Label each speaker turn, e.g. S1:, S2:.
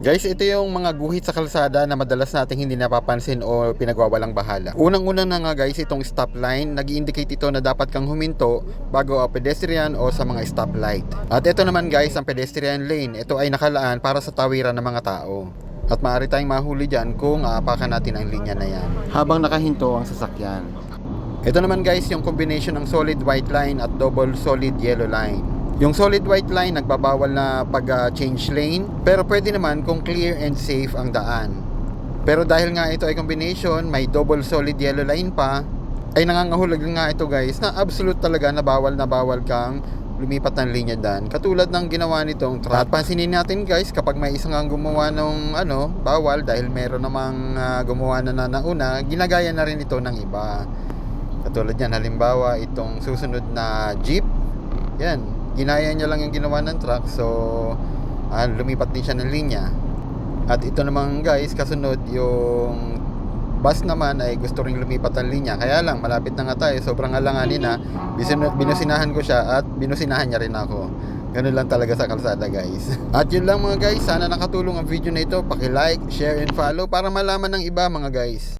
S1: Guys, ito yung mga guhit sa kalsada na madalas nating hindi napapansin o pinagwawalang bahala. Unang-una na nga guys, itong stop line, nag-i-indicate ito na dapat kang huminto bago ang pedestrian o sa mga stoplight. At ito naman guys, ang pedestrian lane, ito ay nakalaan para sa tawiran ng mga tao. At maaari tayong mahuli dyan kung aapakan natin ang linya na yan habang nakahinto ang sasakyan. Ito naman guys, yung combination ng solid white line at double solid yellow line. Yung solid white line nagbabawal na pag-change lane, pero pwede naman kung clear and safe ang daan. Pero dahil nga ito ay combination, may double solid yellow line pa, ay nangangahulugan nga ito guys na absolute talaga na bawal kang lumipat ng linya daan. Katulad ng ginawa nitong truck. At pansinin natin guys, kapag may isang gumawa ng bawal dahil meron namang gumawa na nauna, ginagaya na rin ito ng iba. Katulad yan, halimbawa itong susunod na jeep, yan, ginaya niya lang yung ginawa ng truck, so lumipat din siya ng linya. At ito naman guys, kasunod yung bus naman ay gusto ring lumipat ng linya, kaya lang malapit na nga tayo, sobrang alanganin na, binusinahan ko siya at binusinahan niya rin ako. Ganun lang talaga sa kalsada guys. At yun lang mga guys, sana nakatulong ang video na ito. Paki-like, share and follow para malaman ng iba mga guys.